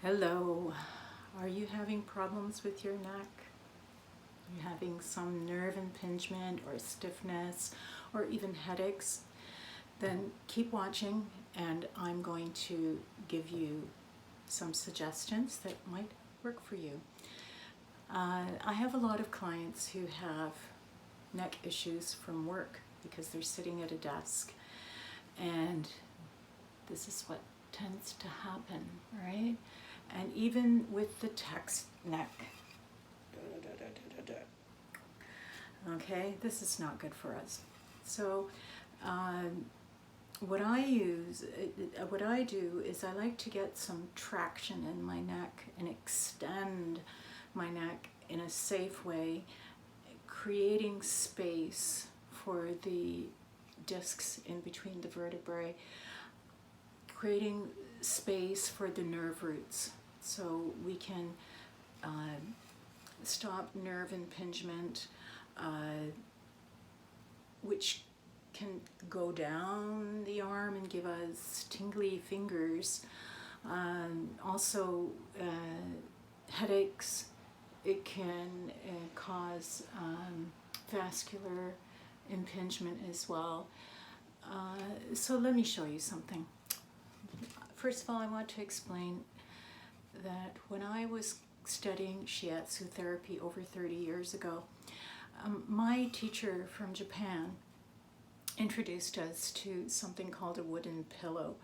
Hello. Are you having problems with your neck? Are you having some nerve impingement or stiffness or even headaches? Then keep watching and I'm going to give you some suggestions that might work for you. I have a lot of clients who have neck issues from work because they're sitting at a desk, and this is what tends to happen, right? And even with the text neck, okay, this is not good for us. So what I do is I like to get some traction in my neck and extend my neck in a safe way, creating space for the discs in between the vertebrae, creating space for the nerve roots so we can stop nerve impingement, which can go down the arm and give us tingly fingers. Also, headaches. It can cause vascular impingement as well. So let me show you something. First of all, I want to explain that when I was studying shiatsu therapy over 30 years ago, my teacher from Japan introduced us to something called a wooden pillow.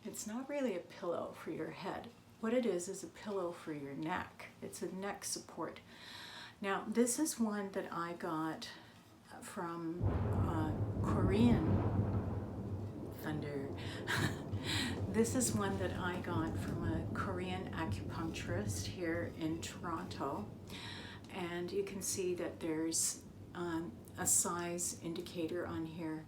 It's not really a pillow for your head. What it is a pillow for your neck. It's a neck support. Now, this is one that I got from Korean Thunder. This is one that I got from a Korean acupuncturist here in Toronto. And you can see that there's a size indicator on here.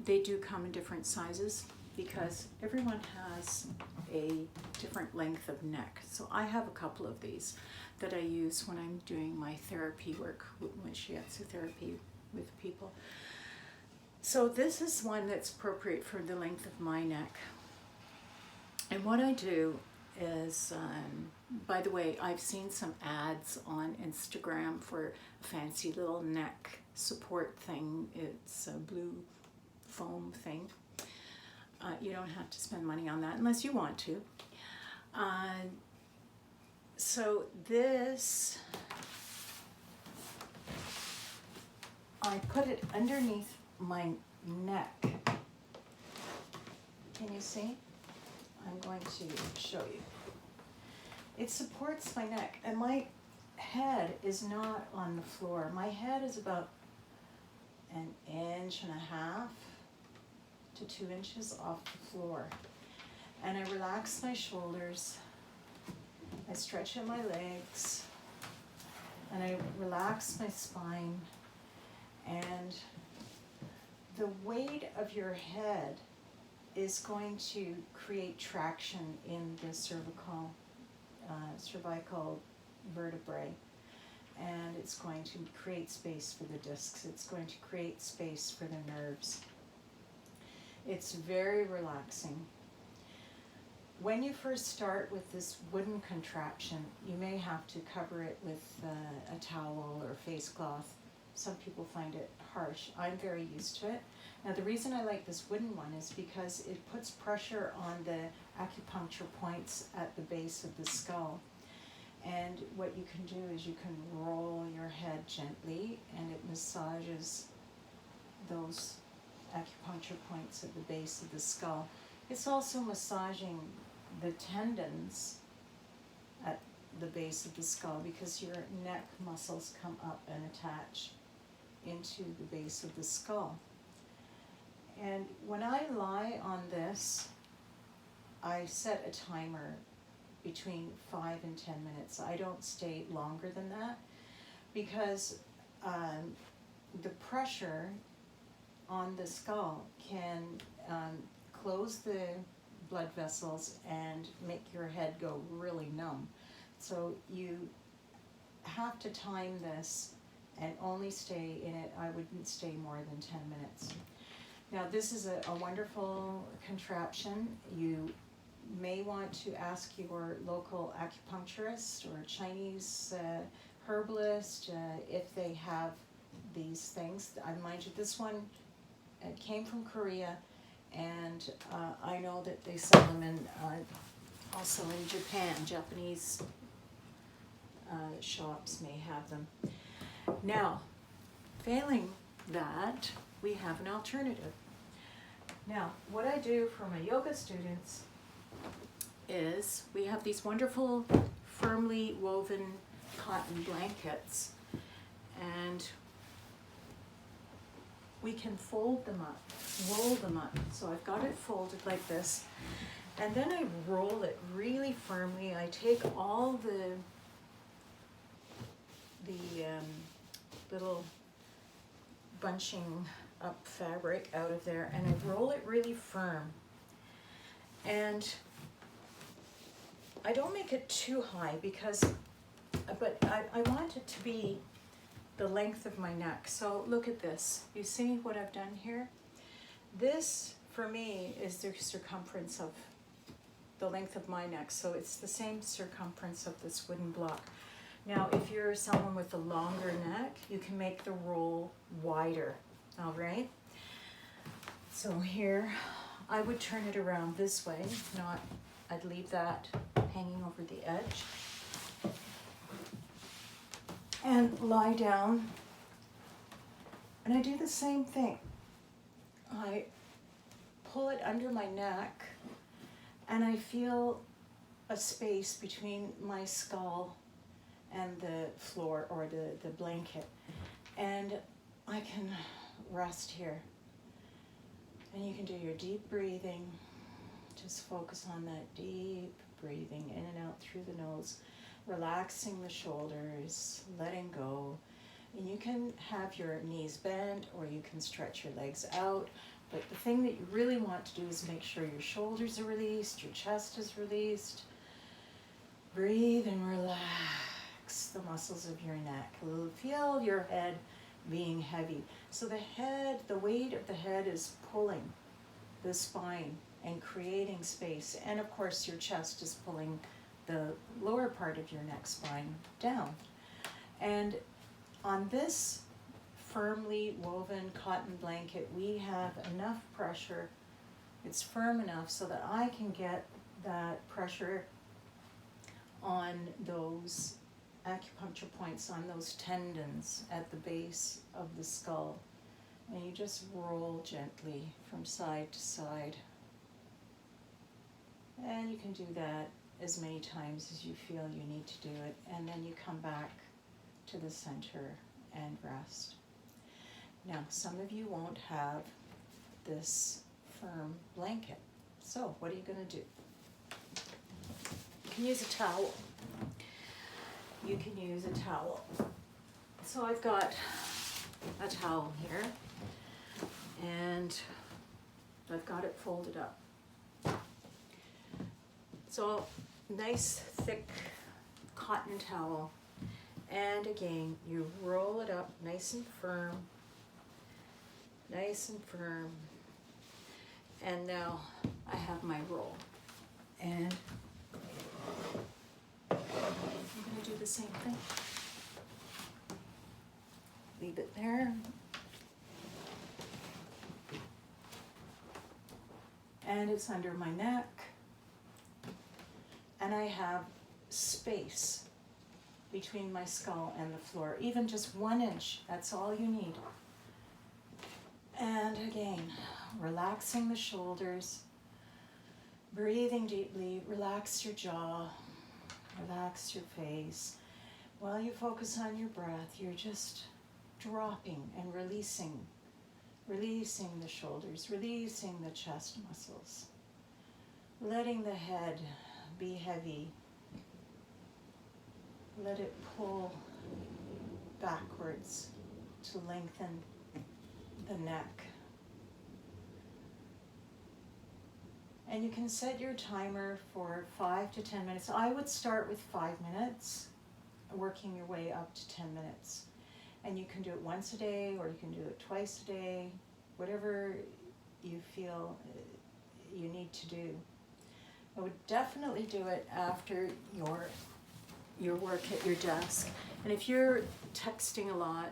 They do come in different sizes because everyone has a different length of neck. So I have a couple of these that I use when I'm doing my therapy work, my shiatsu therapy with people. So this is one that's appropriate for the length of my neck. And what I do is, by the way, I've seen some ads on Instagram for a fancy little neck support thing. It's a blue foam thing. You don't have to spend money on that unless you want to. So this, I put it underneath my neck. Can you see? I'm going to show you. It supports my neck, and my head is not on the floor. My head is about 1.5 inches to 2 inches off the floor. And I relax my shoulders, I stretch out my legs, and I relax my spine. And the weight of your head is going to create traction in the cervical vertebrae, and it's going to create space for the discs. It's going to create space for the nerves. It's very relaxing. When you first start with this wooden contraption, you may have to cover it with a towel or face cloth. Some people find it harsh. I'm very used to it. Now, the reason I like this wooden one is because it puts pressure on the acupuncture points at the base of the skull. And what you can do is you can roll your head gently, and it massages those acupuncture points at the base of the skull. It's also massaging the tendons at the base of the skull because your neck muscles come up and attach into the base of the skull. And when I lie on this, I set a timer between 5 and 10 minutes. I don't stay longer than that because the pressure on the skull can close the blood vessels and make your head go really numb. So you have to time this and only stay in it. I wouldn't stay more than 10 minutes. Now, this is a wonderful contraption. You may want to ask your local acupuncturist or Chinese herbalist if they have these things. I mind you, this one came from Korea, and I know that they sell them in also in Japan. Japanese shops may have them. Now, failing that, we have an alternative. Now, what I do for my yoga students is we have these wonderful firmly woven cotton blankets, and we can fold them up, roll them up. So I've got it folded like this, and then I roll it really firmly. I take all the little bunching up fabric out of there, and I roll it really firm. And I don't make it too high but I want it to be the length of my neck. So look at this. You see what I've done here? This, for me, is the circumference of the length of my neck. So it's the same circumference of this wooden block. Now, if you're someone with a longer neck, you can make the roll wider, all right? So here, I would turn it around this way, not, I'd leave that hanging over the edge. And lie down, and I do the same thing. I pull it under my neck, and I feel a space between my skull and the floor or the blanket, and I can rest here. And you can do your deep breathing. Just focus on that deep breathing in and out through the nose, relaxing the shoulders, letting go. And you can have your knees bent, or you can stretch your legs out. But the thing that you really want to do is make sure your shoulders are released, your chest is released. Breathe and relax the muscles of your neck. Feel your head being heavy. So the weight of the head is pulling the spine and creating space. And of course your chest is pulling the lower part of your neck spine down. And on this firmly woven cotton blanket, we have enough pressure. It's firm enough so that I can get that pressure on those acupuncture points, on those tendons at the base of the skull. And you just roll gently from side to side. And you can do that as many times as you feel you need to do it. And then you come back to the center and rest. Now, some of you won't have this firm blanket. So what are you going to do? You can use a towel. You can use a towel. So I've got a towel here, and I've got it folded up. So nice thick cotton towel, and again you roll it up nice and firm, and now I have my roll, and I'm going to do the same thing. Leave it there. And it's under my neck. And I have space between my skull and the floor, even just 1 inch, that's all you need. And again, relaxing the shoulders, breathing deeply, relax your jaw, relax your face. While you focus on your breath, you're just dropping and releasing the shoulders, releasing the chest muscles, letting the head be heavy. Let it pull backwards to lengthen the neck. And you can set your timer for 5 to 10 minutes. I would start with 5 minutes, working your way up to 10 minutes. And you can do it once a day, or you can do it twice a day, whatever you feel you need to do. I would definitely do it after your work at your desk. And if you're texting a lot,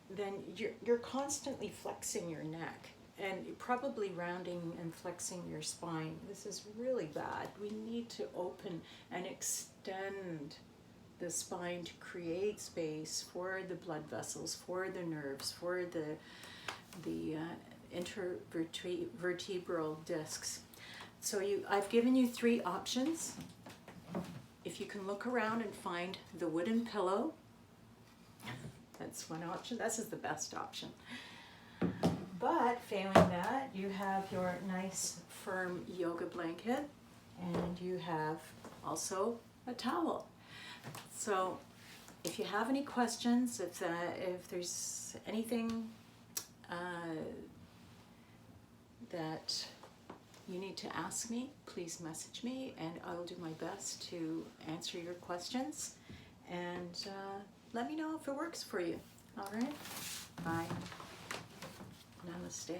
then you're constantly flexing your neck and probably rounding and flexing your spine. This is really bad. We need to open and extend the spine to create space for the blood vessels, for the nerves, for the intervertebral discs. So I've given you 3 options. If you can look around and find the wooden pillow, that's one option. This is the best option. But failing that, you have your nice firm yoga blanket, and you have also a towel. So if you have any questions, if there's anything that you need to ask me, please message me, and I will do my best to answer your questions. And let me know if it works for you. All right? Bye. Namaste.